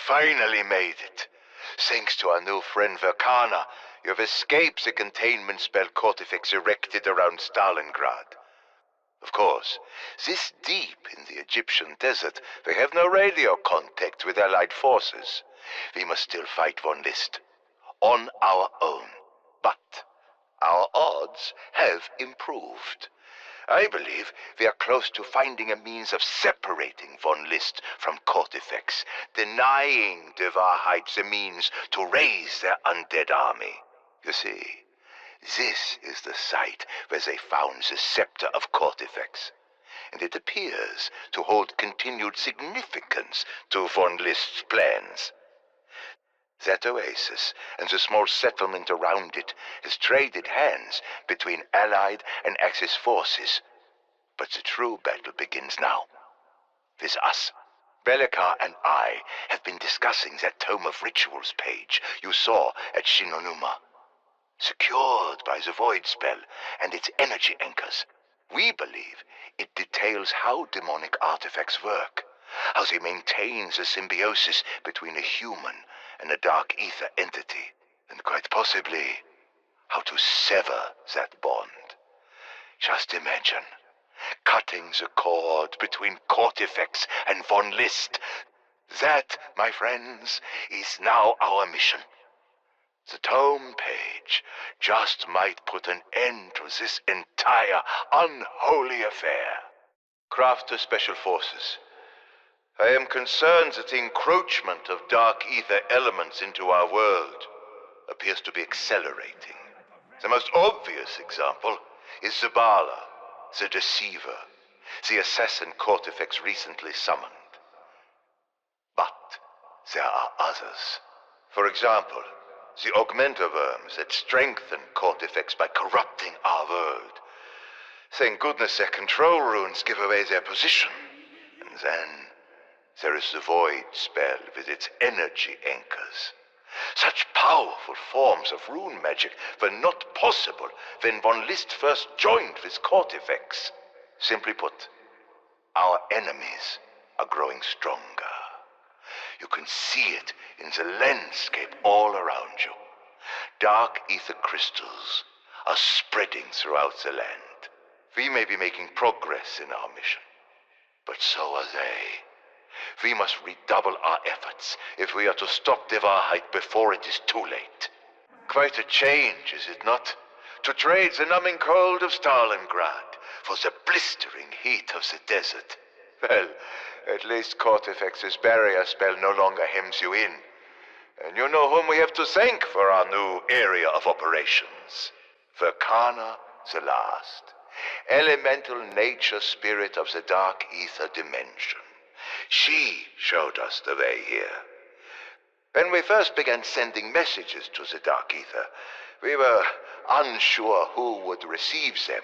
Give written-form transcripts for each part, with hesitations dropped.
finally made it. Thanks to our new friend Verkana, you have escaped the containment spell Kortifex erected around Stalingrad. Of course, this deep in the Egyptian desert, they have no radio contact with Allied forces. We must still fight von List. On our own. But our odds have improved. I believe we are close to finding a means of separating von List from Kortifex, denying the Wahrheit the means to raise their undead army. You see, this is the site where they found the scepter of Kortifex, and it appears to hold continued significance to von List's plans. That oasis and the small settlement around it has traded hands between Allied and Axis forces. But the true battle begins now. With us. Bellicar and I have been discussing that Tome of Rituals page you saw at Shinonuma. Secured by the Void spell and its energy anchors, we believe it details how demonic artifacts work, how they maintain the symbiosis between a human and a dark ether entity, and quite possibly how to sever that bond. Just imagine, cutting the cord between Kortifex and von List. That, my friends, is now our mission. The tome page just might put an end to this entire unholy affair. Krafft to Special Forces. I am concerned that the encroachment of dark ether elements into our world appears to be accelerating. The most obvious example is Zabala, the Deceiver, the assassin Kortifex recently summoned. But there are others. For example, the augmenter worms that strengthen Kortifex by corrupting our world. Thank goodness their control runes give away their position. And then there is the Void spell with its energy anchors. Such powerful forms of rune magic were not possible when von List first joined with Kortifex. Simply put, our enemies are growing stronger. You can see it in the landscape all around you. Dark ether crystals are spreading throughout the land. We may be making progress in our mission, but so are they. We must redouble our efforts if we are to stop the Wahrheit before it is too late. Quite a change, is it not? To trade the numbing cold of Stalingrad for the blistering heat of the desert. Well, at least Kortifex's barrier spell no longer hems you in. And you know whom we have to thank for our new area of operations. Verkana the Last, elemental nature spirit of the dark ether dimension. She showed us the way here. When we first began sending messages to the dark ether, we were unsure who would receive them.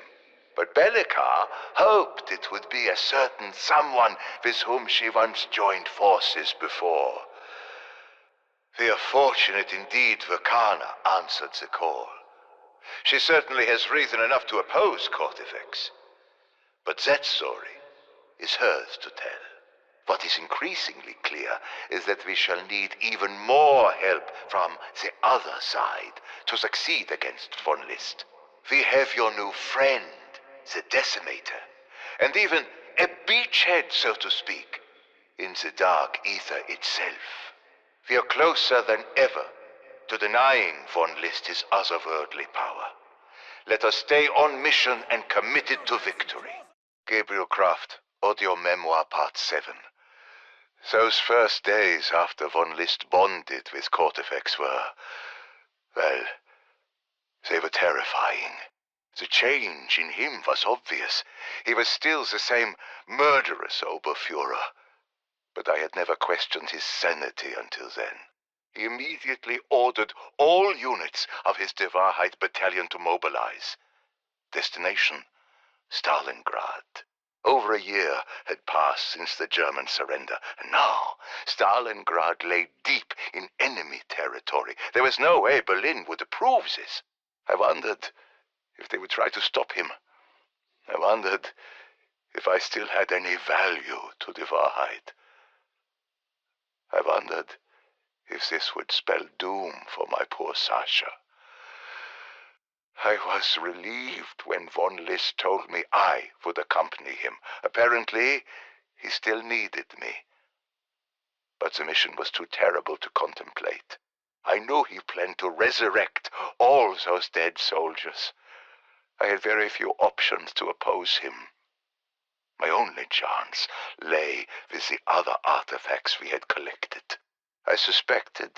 But Bellicar hoped it would be a certain someone with whom she once joined forces before. We are fortunate indeed Verkana answered the call. She certainly has reason enough to oppose Kortifex. But that story is hers to tell. What is increasingly clear is that we shall need even more help from the other side to succeed against von List. We have your new friend, the Decimator, and even a beachhead, so to speak, in the dark ether itself. We are closer than ever to denying von List his otherworldly power. Let us stay on mission and committed to victory. Gabriel Krafft, Audio Memoir Part 7. Those first days after von List bonded with Kortifex were, well, they were terrifying. The change in him was obvious. He was still the same murderous Oberfuhrer. But I had never questioned his sanity until then. He immediately ordered all units of his Die Wahrheit battalion to mobilize. Destination, Stalingrad. Over a year had passed since the German surrender, and now Stalingrad lay deep in enemy territory. There was no way Berlin would approve this. I wondered if they would try to stop him. I wondered if I still had any value to Die Wahrheit. I wondered if this would spell doom for my poor Sasha. I was relieved when von List told me I would accompany him. Apparently, he still needed me. But the mission was too terrible to contemplate. I knew he planned to resurrect all those dead soldiers. I had very few options to oppose him. My only chance lay with the other artifacts we had collected. I suspected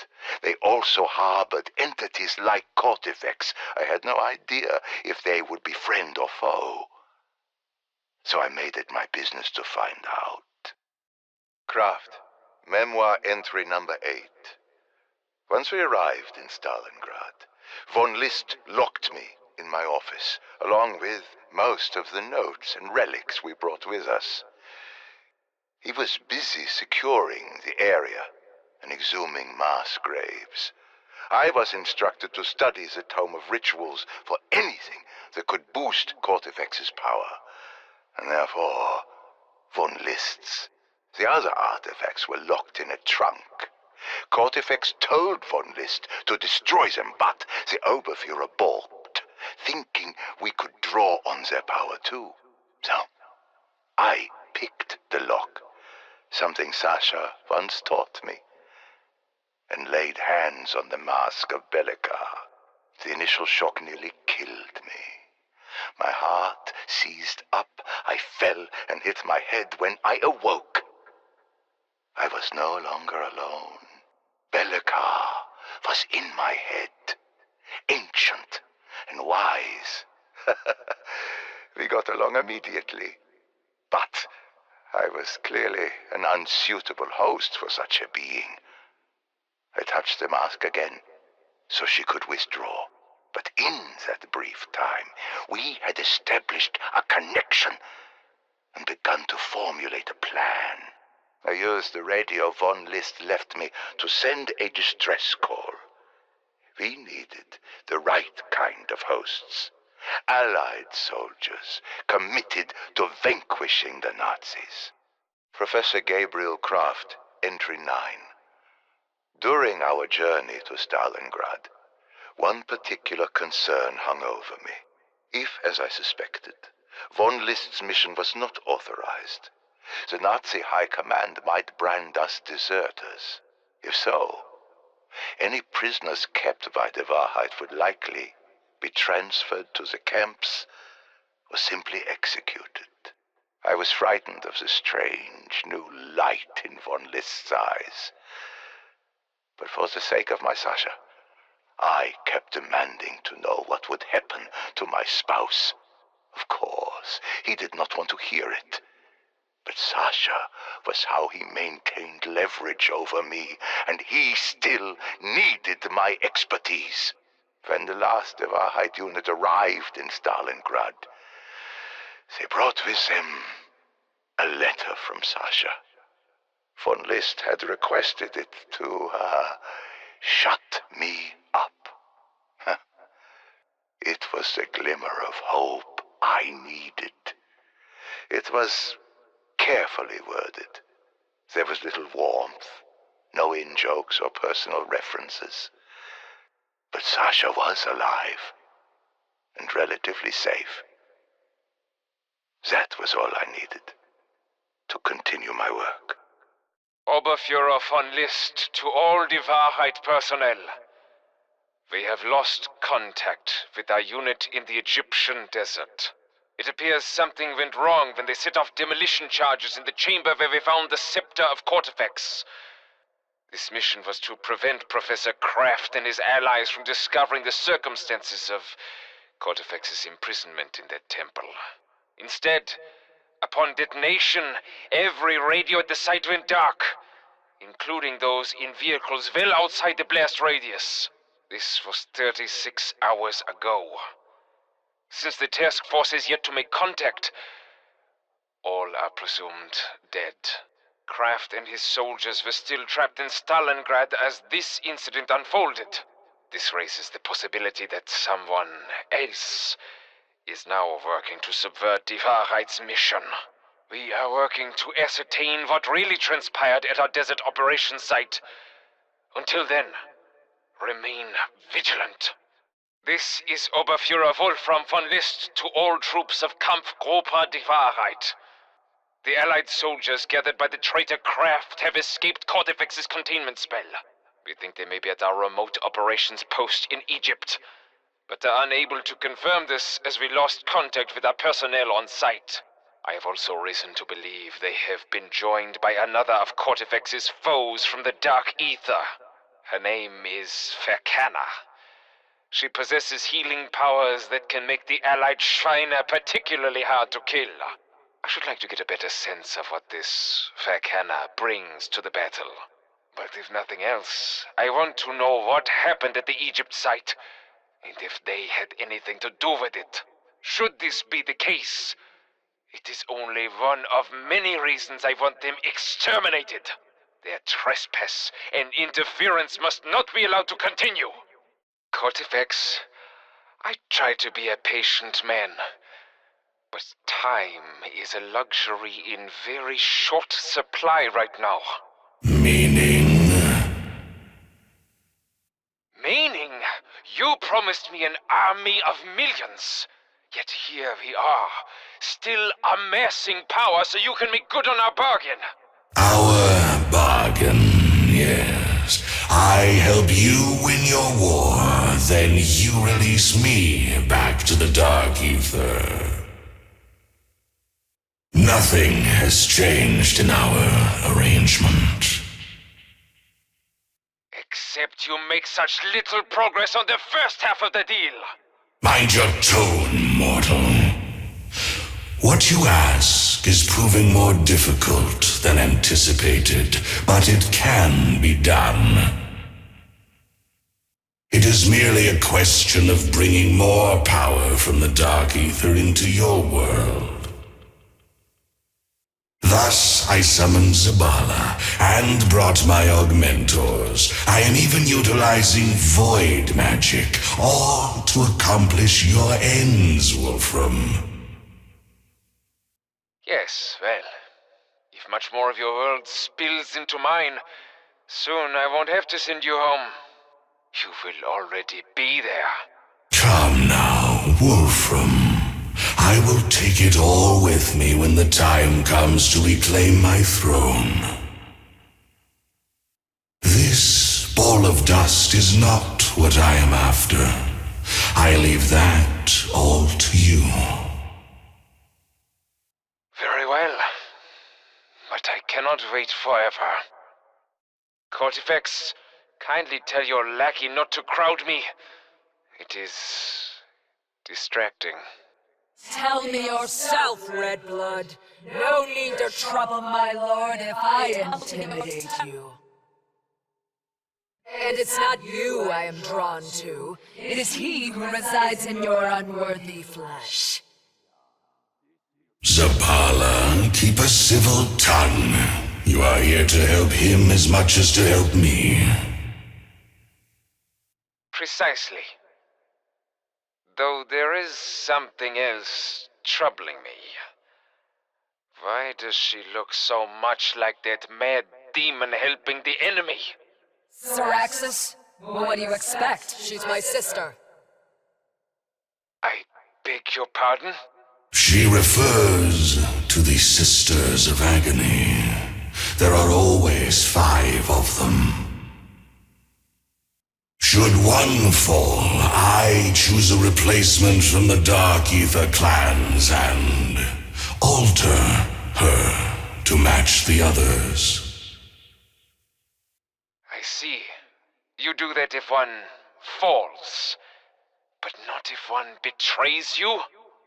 they also harbored entities like Kortifex. I had no idea if they would be friend or foe. So I made it my business to find out. Krafft, Memoir entry number 8. Once we arrived in Stalingrad, von List locked me in my office, along with most of the notes and relics we brought with us. He was busy securing the area and exhuming mass graves. I was instructed to study the Tome of Rituals for anything that could boost Kortifex's power, and therefore von List's. The other artifacts were locked in a trunk. Kortifex told von List to destroy them, but the Oberfuhrer balked, thinking we could draw on their power too. So, I picked the lock, something Sasha once taught me, and laid hands on the mask of Belekar. The initial shock nearly killed me. My heart seized up, I fell and hit my head. When I awoke, I was no longer alone. Belekar was in my head, ancient and wise. We got along immediately, but I was clearly an unsuitable host for such a being. I touched the mask again, so she could withdraw. But in that brief time, we had established a connection and begun to formulate a plan. I used the radio von List left me to send a distress call. We needed the right kind of hosts. Allied soldiers committed to vanquishing the Nazis. Professor Gabriel Krafft, entry 9. During our journey to Stalingrad, one particular concern hung over me. If, as I suspected, von List's mission was not authorized, the Nazi High Command might brand us deserters. If so, any prisoners kept by the Wahrheit would likely be transferred to the camps or simply executed. I was frightened of the strange new light in von List's eyes. But for the sake of my Sasha, I kept demanding to know what would happen to my spouse. Of course, he did not want to hear it. But Sasha was how he maintained leverage over me, and he still needed my expertise. When the last Wahrheit unit arrived in Stalingrad, they brought with them a letter from Sasha. Von List had requested it to shut me up. It was the glimmer of hope I needed. It was carefully worded. There was little warmth, no in-jokes or personal references. But Sasha was alive and relatively safe. That was all I needed to continue my work. Oberfuhrer von List, to all die Wahrheit personnel. We have lost contact with our unit in the Egyptian desert. It appears something went wrong when they set off demolition charges in the chamber where we found the scepter of Kortifex. This mission was to prevent Professor Krafft and his allies from discovering the circumstances of Kortifex's imprisonment in that temple. Instead, upon detonation, every radio at the site went dark, including those in vehicles well outside the blast radius. This was 36 hours ago. Since the task force is yet to make contact, all are presumed dead. Krafft and his soldiers were still trapped in Stalingrad as this incident unfolded. This raises the possibility that someone else is now working to subvert die Wahrheit's mission. We are working to ascertain what really transpired at our desert operations site. Until then, remain vigilant. This is Oberfuhrer Wolfram von List to all troops of Kampfgruppe die Wahrheit. The Allied soldiers gathered by the traitor Krafft have escaped Kortifex's containment spell. We think they may be at our remote operations post in Egypt, but are unable to confirm this as we lost contact with our personnel on site. I have also reason to believe they have been joined by another of Kortifex's foes from the Dark Aether. Her name is Verkanna. She possesses healing powers that can make the Allied Schweine particularly hard to kill. I should like to get a better sense of what this Verkanna brings to the battle. But if nothing else, I want to know what happened at the Egypt site, and if they had anything to do with it. Should this be the case, it is only one of many reasons I want them exterminated. Their trespass and interference must not be allowed to continue. Kortifex, I try to be a patient man, but time is a luxury in very short supply right now. Meaning? Meaning, you promised me an army of millions. Yet here we are, still amassing power so you can make good on our bargain. Our bargain, yes. I help you win your war, then you release me back to the Dark Aether. Nothing has changed in our arrangement. Except you make such little progress on the first half of the deal. Mind your tone, mortal. What you ask is proving more difficult than anticipated, but it can be done. It is merely a question of bringing more power from the Dark Aether into your world. Thus, I summoned Zavala and brought my augmentors. I am even utilizing void magic, all to accomplish your ends, Wolfram. Yes, well, if much more of your world spills into mine, soon I won't have to send you home. You will already be there. Come now, Wolfram. I will take it all with me when the time comes to reclaim my throne. This ball of dust is not what I am after. I leave that all to you. Very well, but I cannot wait forever. Kortifex, kindly tell your lackey not to crowd me. It is distracting. Tell me yourself, Red Blood. No need to trouble my lord if I intimidate you. And it's not you I am drawn to. It is he who resides in your unworthy flesh. Zavala, keep a civil tongue. You are here to help him as much as to help me. Precisely. Though there is something else troubling me. Why does she look so much like that mad demon helping the enemy? Syraxis? What do you expect? She's my sister. I beg your pardon? She refers to the Sisters of Agony. There are always 5 of them. Should one fall, I choose a replacement from the Dark Aether clans and alter her to match the others. I see. You do that if one falls, but not if one betrays you?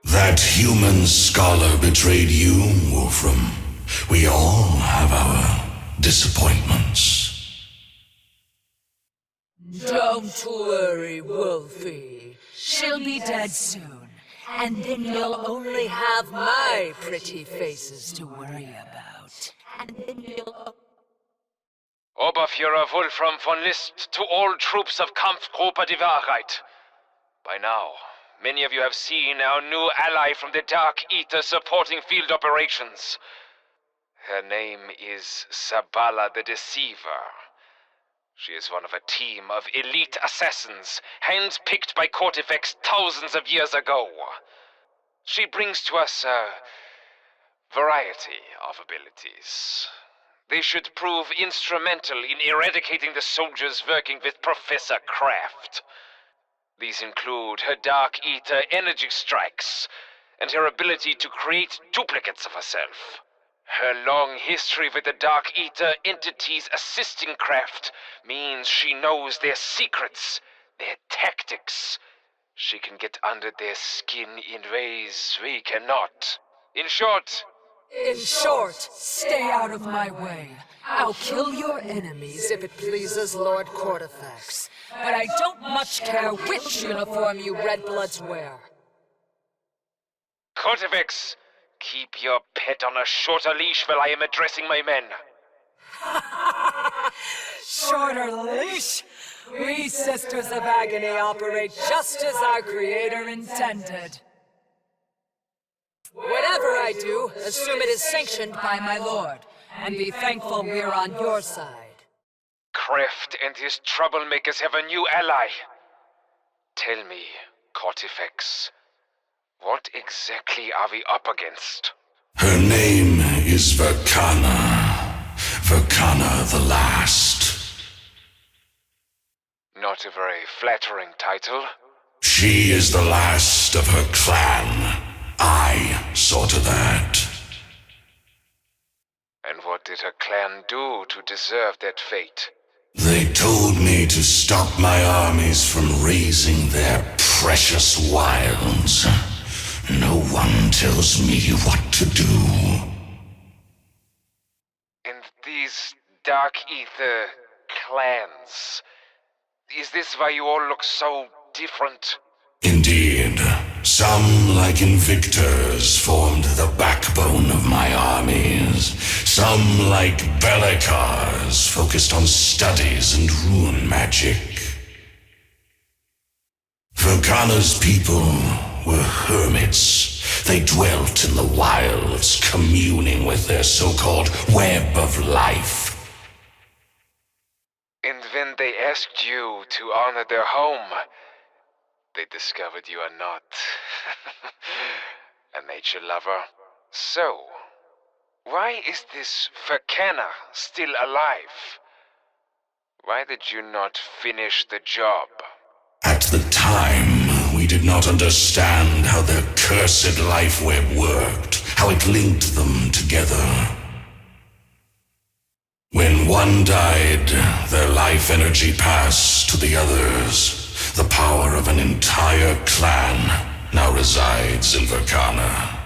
That human scholar betrayed you, Wolfram. We all have our disappointments. Don't worry, Wolfie. She'll be dead soon. And then you'll only have my pretty faces to worry about. And then you'll... Oberfuhrer Wolfram von List to all troops of Kampfgruppe die Wahrheit. By now, many of you have seen our new ally from the Dark Aether supporting field operations. Her name is Zavala the Deceiver. She is one of a team of elite assassins, hand-picked by Kortifex thousands of years ago. She brings to us a variety of abilities. They should prove instrumental in eradicating the soldiers working with Professor Krafft. These include her Dark Aether energy strikes, and her ability to create duplicates of herself. Her long history with the Dark Aether entities assisting Krafft means she knows their secrets, their tactics. She can get under their skin in ways we cannot. In short, Stay out of my way. I'll kill your enemies if it pleases Lord Kortifex. But I don't much care which uniform you Red Bloods wear. Kortifex, keep your pet on a shorter leash while I am addressing my men. Shorter leash? We Sisters of Agony operate just as our Creator intended. Whatever I do, assume it is sanctioned by my lord, and be thankful we're on your side. Krafft and his troublemakers have a new ally. Tell me, Kortifex, what exactly are we up against? Her name is Verkana. Verkana the Last. Not a very flattering title. She is the last of her clan. I saw to that. And what did her clan do to deserve that fate? They told me to stop my armies from raising their precious wilds. No one tells me what to do. And these Dark Aether clans, is this why you all look so different? Indeed. Some, like Invictors, formed the backbone of my armies. Some, like Belikars, focused on studies and rune magic. Verkana's people were hermits. They dwelt in the wilds, communing with their so-called web of life. And when they asked you to honor their home, they discovered you are not a nature lover. So, why is this Verkana still alive? Why did you not finish the job? At the time, we did not understand how their cursed life web worked, how it linked them together. When one died, their life energy passed to the others. The power of an entire clan now resides in Verkana.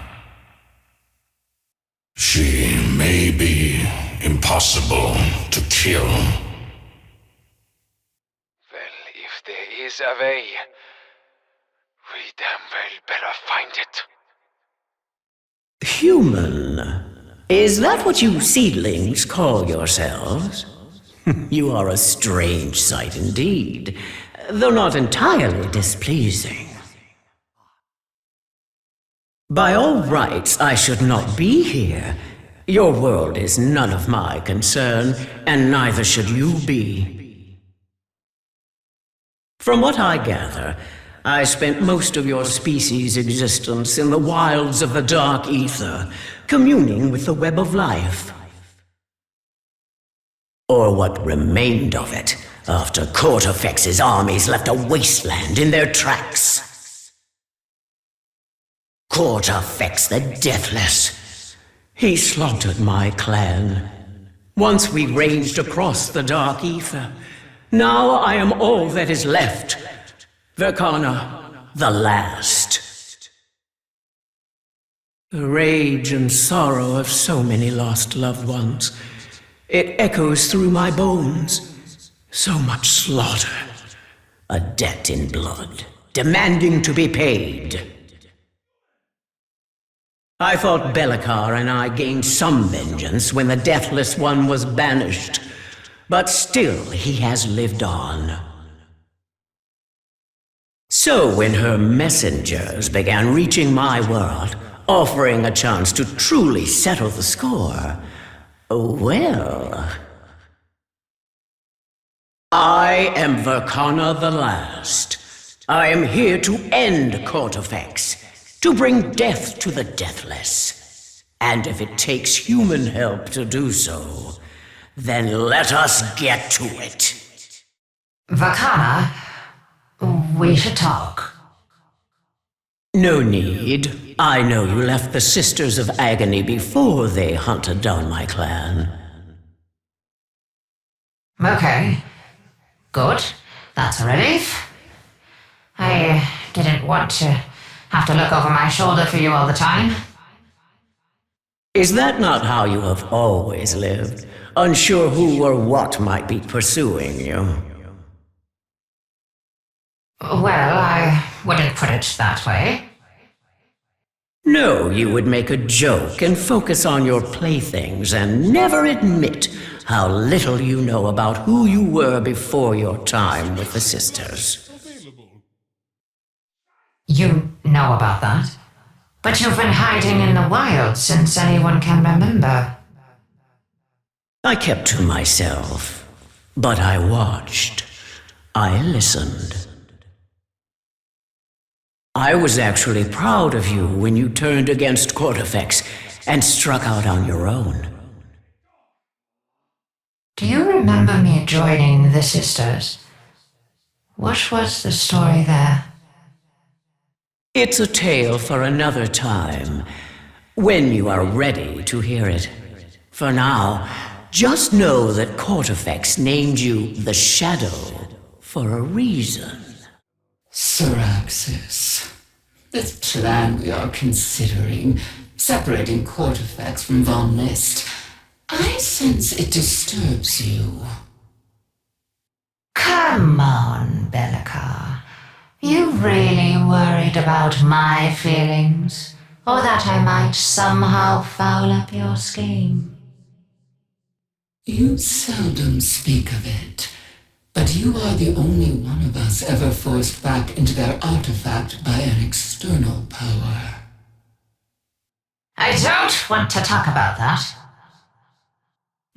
She may be impossible to kill. Well, if there is a way, we damn well better find it. Human? Is that what you seedlings call yourselves? You are a strange sight indeed, though not entirely displeasing. By all rights, I should not be here. Your world is none of my concern, and neither should you be. From what I gather, I spent most of your species' existence in the wilds of the Dark Aether, communing with the web of life. Or what remained of it, after Kortifex's armies left a wasteland in their tracks. Kortifex the Deathless. He slaughtered my clan. Once we ranged across the Dark Aether. Now I am all that is left. Verkana, the last. The rage and sorrow of so many lost loved ones. It echoes through my bones. So much slaughter. A debt in blood, demanding to be paid. I thought Belikar and I gained some vengeance when the Deathless One was banished. But still he has lived on. So when her messengers began reaching my world, offering a chance to truly settle the score, well, I am Verkana the Last. I am here to end Kortifex, to bring death to the deathless. And if it takes human help to do so, then let us get to it. Verkana, we should talk. No need. I know you left the Sisters of Agony before they hunted down my clan. Okay. Good. That's a relief. I didn't want to have to look over my shoulder for you all the time. Is that not how you have always lived? Unsure who or what might be pursuing you? Well, I wouldn't put it that way. No, you would make a joke and focus on your playthings and never admit how little you know about who you were before your time with the Sisters. You know about that? But you've been hiding in the wild since anyone can remember. I kept to myself, but I watched. I listened. I was actually proud of you when you turned against Kortifex and struck out on your own. Do you remember me joining the Sisters? What was the story there? It's a tale for another time, when you are ready to hear it. For now, just know that Kortifex named you the Shadow for a reason. Syraxis, this plan we are considering, separating Kortifex from Von List, I sense it disturbs you. Come on, Bellica. You really worried about my feelings? Or that I might somehow foul up your scheme? You seldom speak of it, but you are the only one of us ever forced back into their artifact by an external power. I don't want to talk about that.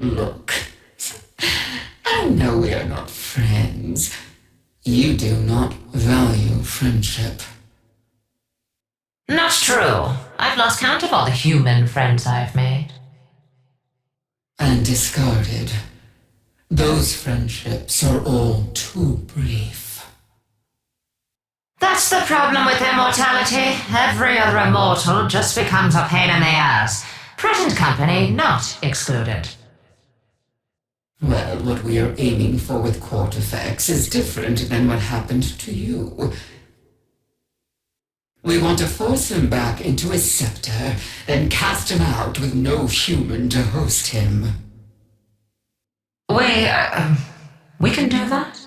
Look, I know we are not friends. You do not value friendship. Not true. I've lost count of all the human friends I've made. And discarded. Those friendships are all too brief. That's the problem with immortality. Every other immortal just becomes a pain in the ass. Present company not excluded. Well, what we are aiming for with Kortifex is different than what happened to you. We want to force him back into his scepter, then cast him out with no human to host him. We can do that?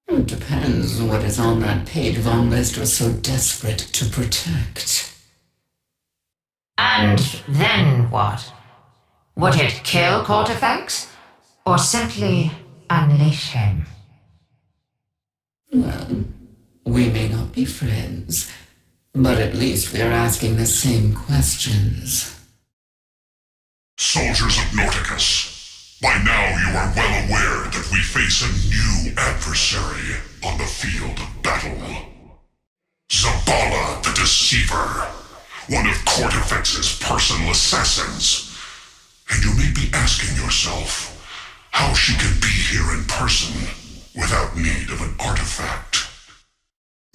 It depends what is on that page Von List was so desperate to protect. And then what? Would it kill Kortifex? Or simply unleash him? Well, we may not be friends, but at least we are asking the same questions. Soldiers of Norticus, by now you are well aware that we face a new adversary on the field of battle. Zavala the Deceiver, one of Kortifex's personal assassins. And you may be asking yourself how she can be here in person without need of an artifact.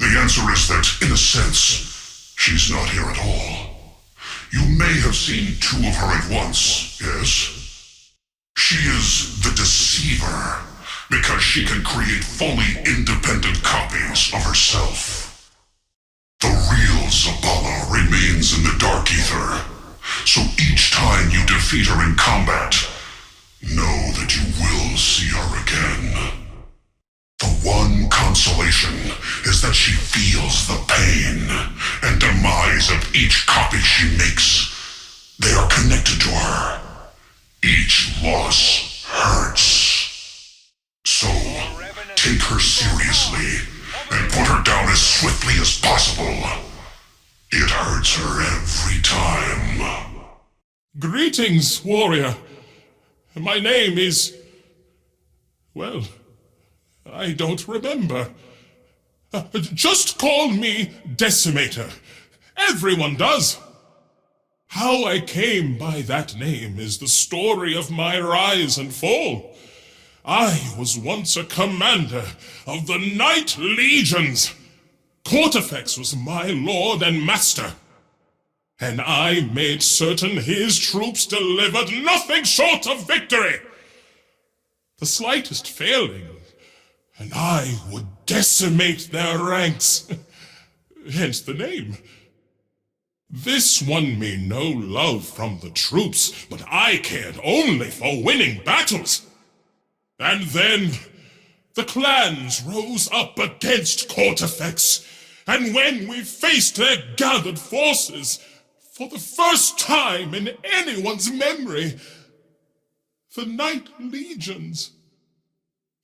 The answer is that, in a sense, she's not here at all. You may have seen two of her at once, yes? She is the Deceiver, because she can create fully independent copies of herself. The real Zavala remains in the Dark Aether, so each time you defeat her in combat, know that you will see her again. The one consolation is that she feels the pain and demise of each copy she makes. They are connected to her. Each loss hurts. So, take her seriously and put her down as swiftly as possible. It hurts her every time. Greetings, warrior. My name is Well, I don't remember. Just call me Decimator. Everyone does. How I came by that name is the story of my rise and fall. I was once a commander of the Night Legions. Kortifex was my lord and master, and I made certain his troops delivered nothing short of victory. The slightest failing, and I would decimate their ranks. Hence the name. This won me no love from the troops, but I cared only for winning battles. And then the clans rose up against Kortifex, and when we faced their gathered forces, for the first time in anyone's memory, the Night Legions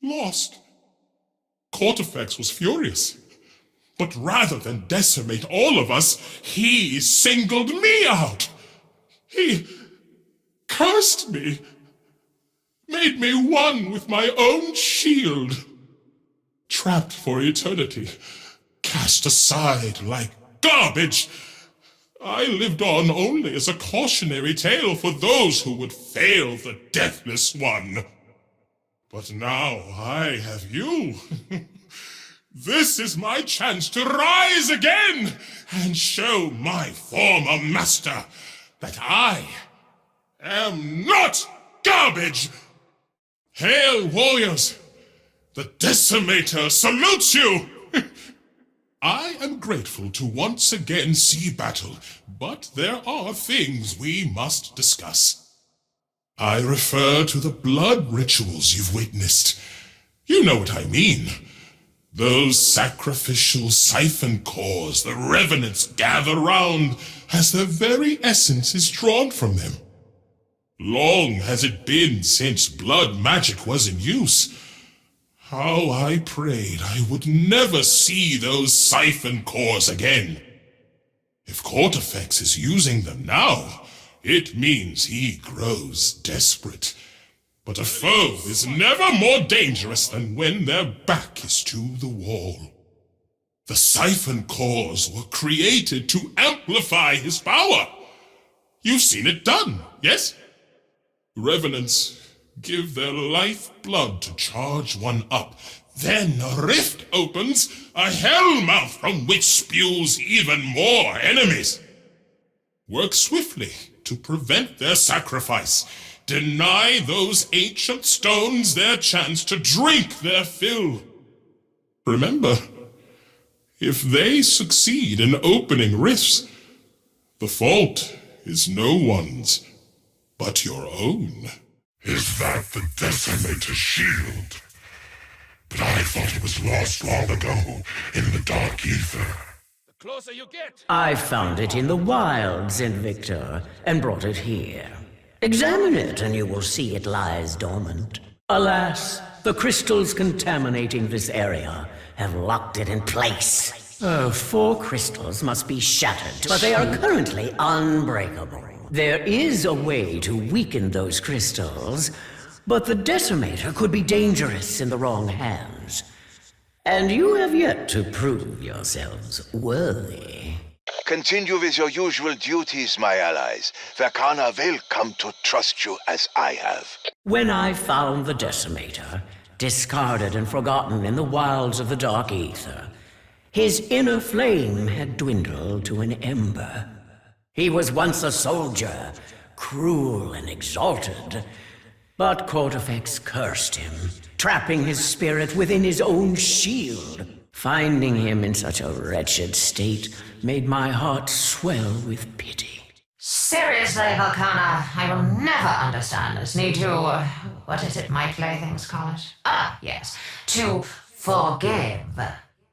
lost. Kortifex was furious, but rather than decimate all of us, he singled me out. He cursed me, made me one with my own shield. Trapped for eternity, cast aside like garbage, I lived on only as a cautionary tale for those who would fail the Deathless One. But now I have you. This is my chance to rise again and show my former master that I am not garbage. Hail, warriors! The Decimator salutes you! I am grateful to once again see battle, but there are things we must discuss. I refer to the blood rituals you've witnessed. You know what I mean. Those sacrificial siphon cores the revenants gather round as their very essence is drawn from them. Long has it been since blood magic was in use. How I prayed I would never see those siphon cores again. If Kortifex is using them now, it means he grows desperate. But a foe is never more dangerous than when their back is to the wall. The siphon cores were created to amplify his power. You've seen it done, yes? Revenants give their lifeblood to charge one up. Then a rift opens, a hellmouth from which spews even more enemies. Work swiftly to prevent their sacrifice. Deny those ancient stones their chance to drink their fill. Remember, if they succeed in opening rifts, the fault is no one's but your own. Is that the Decimator shield? But I thought it was lost long ago in the dark ether. The closer you get. I found it in the wilds, Invictor, and brought it here. Examine it, and you will see it lies dormant. Alas, the crystals contaminating this area have locked it in place. 4 crystals must be shattered, but they are currently unbreakable. There is a way to weaken those crystals, but the Decimator could be dangerous in the wrong hands. And you have yet to prove yourselves worthy. Continue with your usual duties, my allies. Verkana will come to trust you as I have. When I found the Decimator, discarded and forgotten in the wilds of the dark ether, his inner flame had dwindled to an ember. He was once a soldier, cruel and exalted, but Kortifex cursed him, trapping his spirit within his own shield. Finding him in such a wretched state made my heart swell with pity. Seriously, Volcana, I will never understand this need to, what is it my playthings call it? Ah, yes, to forgive.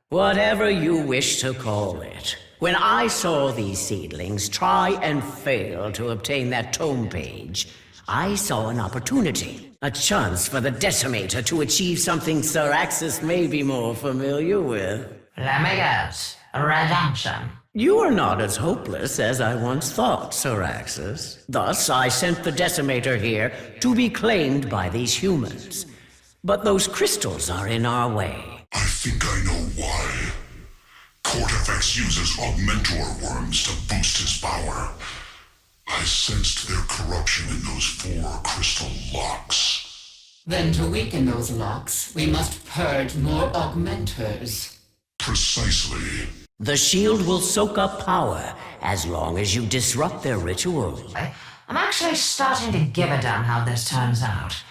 Whatever you wish to call it. When I saw these seedlings try and fail to obtain that tome page, I saw an opportunity, a chance for the Decimator to achieve something Sir Axis may be more familiar with. Let me guess, redemption. You are not as hopeless as I once thought, Sir Axis. Thus, I sent the Decimator here to be claimed by these humans. But those crystals are in our way. I think I know why. Kortifex uses augmentor worms to boost his power. I sensed their corruption in those 4 crystal locks. Then to weaken those locks, we must purge more augmentors. Precisely. The shield will soak up power as long as you disrupt their ritual. I'm actually starting to give a damn how this turns out.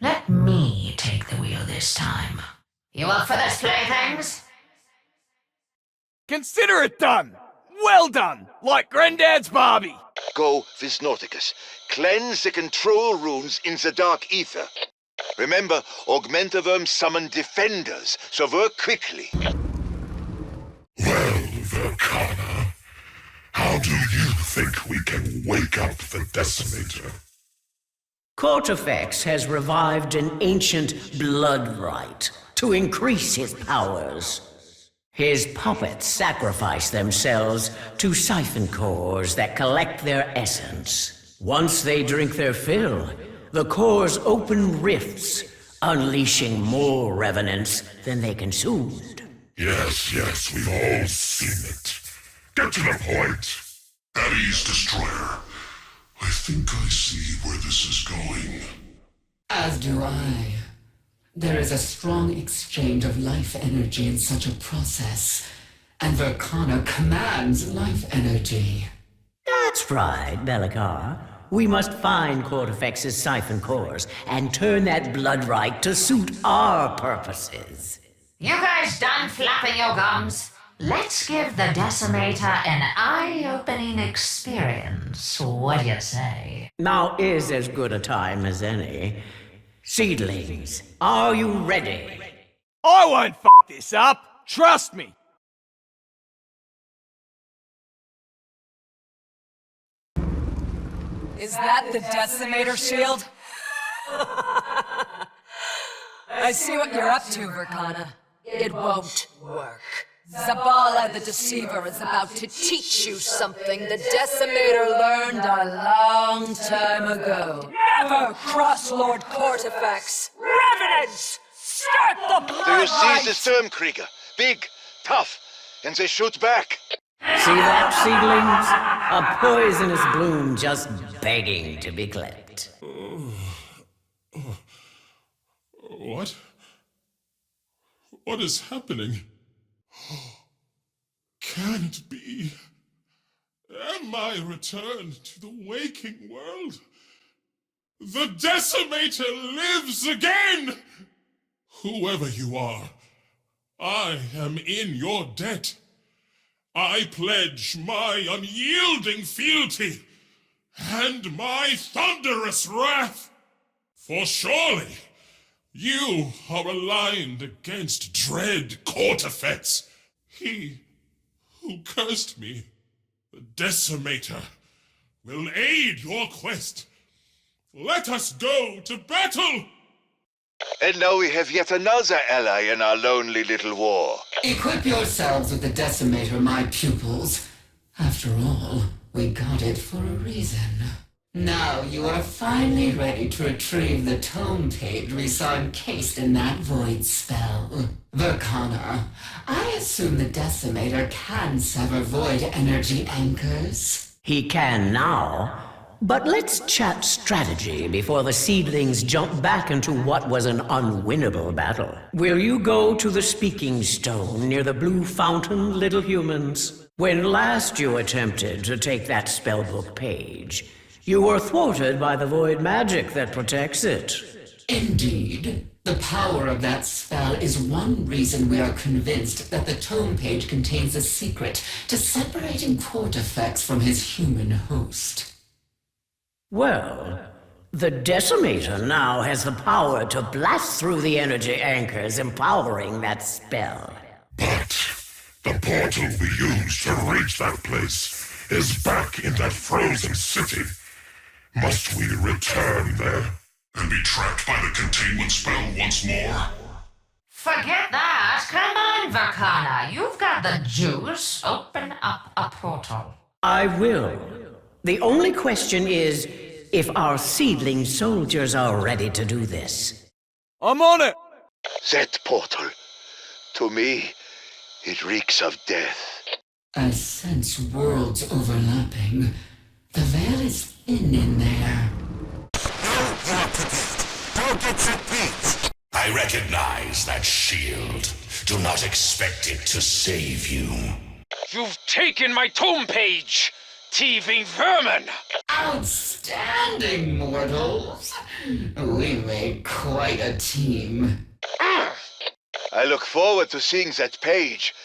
Let me take the wheel this time. You up for this, playthings? Consider it done! Well done! Like Granddad's Barbie! Go, Visnauticus. Cleanse the control runes in the dark ether. Remember, Augmentiverm summon defenders, so work quickly. Well, Verkana, how do you think we can wake up the Decimator? Kortifex has revived an ancient blood rite to increase his powers. His puppets sacrifice themselves to siphon cores that collect their essence. Once they drink their fill, the cores open rifts, unleashing more revenants than they consumed. Yes, we've all seen it. Get to the point. At ease, Destroyer. I think I see where this is going. As do I. There is a strong exchange of life energy in such a process, and Verkana commands life energy. That's right, Belikar. We must find Kortifex's siphon cores and turn that blood rite to suit our purposes. You guys done flapping your gums? Let's give the Decimator an eye-opening experience. What do you say? Now is as good a time as any. Seedlings, are you ready? I won't f this up! Trust me! Is that the Decimator shield? I see what you're up to, Verkana. It won't work. Zabala the Deceiver is about to teach you something the Decimator learned a long time ago. Never cross Lord Kortifex! Revenants! Start the blood Do you see rite! the Sturmkrieger? Big, tough, and they shoot back. See that, seedlings? A poisonous bloom just begging to be clipped. What? What is happening? Can it be? Am I returned to the waking world? The Decimator lives again! Whoever you are, I am in your debt. I pledge my unyielding fealty and my thunderous wrath. For surely you are aligned against dread Kortifex, he who cursed me. The Decimator will aid your quest. Let us go to battle! And now we have yet another ally in our lonely little war. Equip yourselves with the Decimator, my pupils. After all, we got it for a reason. Now you are finally ready to retrieve the tome page we saw encased in that void spell. Verkana, I assume the Decimator can sever void energy anchors? He can now, but let's chat strategy before the seedlings jump back into what was an unwinnable battle. Will you go to the Speaking Stone near the Blue Fountain, little humans? When last you attempted to take that spellbook page, you were thwarted by the void magic that protects it. Indeed. The power of that spell is one reason we are convinced that the tome page contains a secret to separating Kortifex from his human host. Well, the Decimator now has the power to blast through the energy anchors, empowering that spell. But the portal we used to reach that place is back in that frozen city. Must we return there? And be trapped by the containment spell once more? Forget that! Come on, Verkana! You've got the juice! Open up a portal. I will. The only question is if our seedling soldiers are ready to do this. I'm on it! That portal. To me, it reeks of death. I sense worlds overlapping. The veil is thin in there. I recognize that shield. Do not expect it to save you. You've taken my tomb page, thieving vermin! Outstanding, mortals. We made quite a team. I look forward to seeing that page.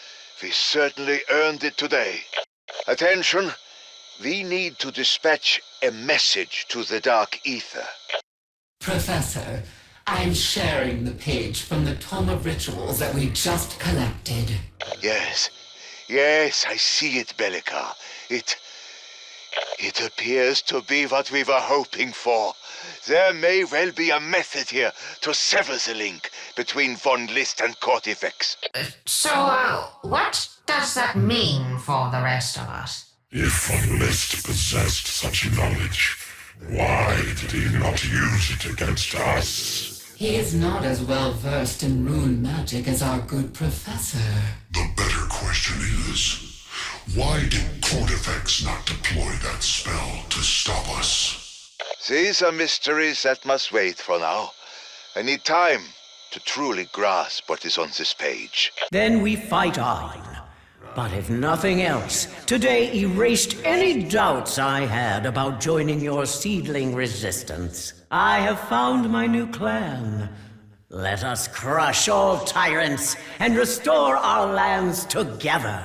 We certainly earned it today. Attention. We need to dispatch a message to the Dark Aether. Professor, I'm sharing the page from the Tome of Rituals that we just collected. Yes, I see it, Bellica. It appears to be what we were hoping for. There may well be a method here to sever the link between Von List and Kortifex. So, what does that mean for the rest of us? If Von List possessed such knowledge, why did he not use it against us? He is not as well versed in rune magic as our good professor. The better question is, why did Kortifex not deploy that spell to stop us? These are mysteries that must wait for now. I need time to truly grasp what is on this page. Then we fight on. But if nothing else, today erased any doubts I had about joining your seedling resistance. I have found my new clan. Let us crush all tyrants and restore our lands together.